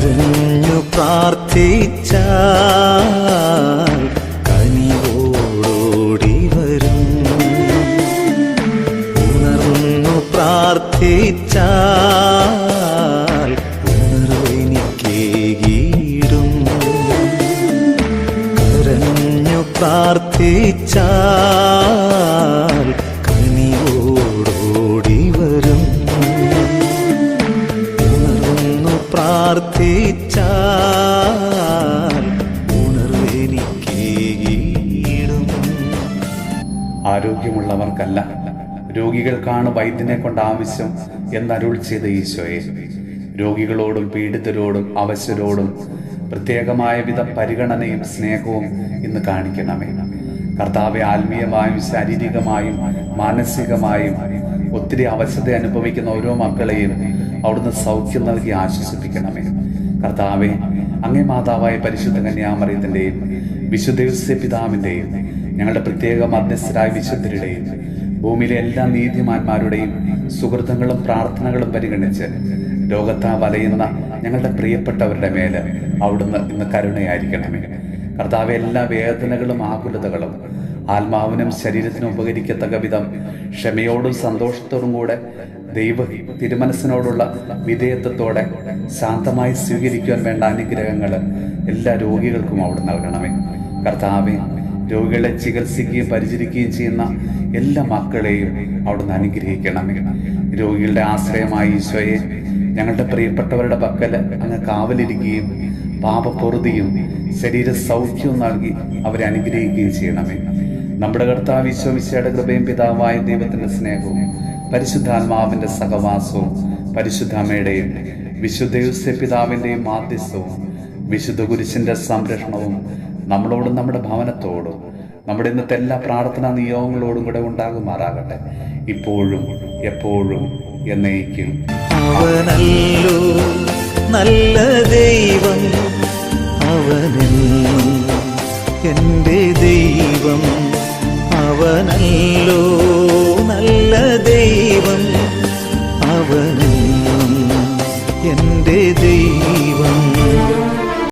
കരഞ്ഞു പ്രാർത്ഥിച്ചാൽ കനിവോടോടി വരും. ഉണർന്നു പ്രാർത്ഥിച്ചാൽ ഉണർവെനിക്കേകിടും. കരഞ്ഞു പ്രാർത്ഥിച്ചാൽ കനിവോടോടി വരും. ഉണർന്നു പ്രാർത്ഥിച്ചാൽ ഉണർവെനിക്കേകിടും. ആരോഗ്യമുള്ളവർക്കല്ല രോഗികൾക്കാണ് വൈദ്യനെ കൊണ്ട് ആവശ്യം എന്നരുൾ ചെയ്ത ഈശോയെ, രോഗികളോടും പീഡിതരോടും അവശരോടും പ്രത്യേകമായ വിധ പരിഗണനയും സ്നേഹവും ഇന്ന് കാണിക്കണമേ. കർത്താവെ, ആത്മീയമായും ശാരീരികമായും മാനസികമായും ഒത്തിരി അവശത അനുഭവിക്കുന്ന ഓരോ മക്കളെയും അവിടുന്ന് സൗഖ്യം നൽകി ആശ്വസിപ്പിക്കണമേ. കർത്താവെ, അങ്ങേ മാതാവായ പരിശുദ്ധ കന്യാമറിയത്തിൻ്റെയും വിശുദ്ധ യോസേപ്പ് പിതാവിൻ്റെയും ഞങ്ങളുടെ പ്രത്യേക മധ്യസ്ഥരായ വിശുദ്ധരുടെയും ഭൂമിയിലെ എല്ലാ നീതിമാന്മാരുടെയും സുഹൃത്തുക്കളും പ്രാർത്ഥനകളും പരിഗണിച്ച് രോഗത്താ വലയുന്ന ഞങ്ങളുടെ പ്രിയപ്പെട്ടവരുടെ മേല് അവിടുന്ന് ഇന്ന് കരുണയായിരിക്കണമേ. കർത്താവെ, എല്ലാ വേദനകളും ആകുലതകളും ആത്മാവിനും ശരീരത്തിനും ഉപകരിക്കത്തക്ക വിധം ക്ഷമയോടും സന്തോഷത്തോടും കൂടെ ദൈവ തിരുമനസ്സിനോടുള്ള വിധേയത്വത്തോടെ ശാന്തമായി സ്വീകരിക്കുവാൻ വേണ്ട അനുഗ്രഹങ്ങൾ എല്ലാ രോഗികൾക്കും അവിടെ നൽകണമേ. കർത്താവെ, രോഗികളെ ചികിത്സിക്കുകയും പരിചരിക്കുകയും ചെയ്യുന്ന എല്ലാ മക്കളെയും അവിടുന്ന് അനുഗ്രഹിക്കണമേ. രോഗികളുടെ ആശ്രയമായ ഈശോയെ, ഞങ്ങളുടെ പ്രിയപ്പെട്ടവരുടെ പക്കൽ അങ്ങ് കാവലിരിക്കുകയും പാപപ്പൊറുതിയും ശരീര സൗഖ്യവും നൽകി അവരെ അനുഗ്രഹിക്കുകയും ചെയ്യണമേ. നമ്മുടെ കർത്താവ് ഈശോ മിശിഹായുടെ കൃപയും പിതാവായ ദൈവത്തിന്റെ സ്നേഹവും പരിശുദ്ധാത്മാവിന്റെ സഹവാസവും പരിശുദ്ധ അമ്മയുടെയും വിശുദ്ധ യോസേപ്പ് പിതാവിന്റെയും മാധ്യസ്ഥവും വിശുദ്ധ കുരിശിന്റെ സംരക്ഷണവും നമ്മളോടും നമ്മുടെ ഭവനത്തോടും നമ്മുടെ ഇന്നത്തെ എല്ലാ പ്രാർത്ഥനാ നിയോഗങ്ങളോടും കൂടെ ഉണ്ടാകുമാറാകട്ടെ, ഇപ്പോഴും എപ്പോഴും എന്നേക്കും. അവനല്ലോ നല്ല ദൈവം, അവനെന്നും എൻ്റെ ദൈവം. അവനല്ലോ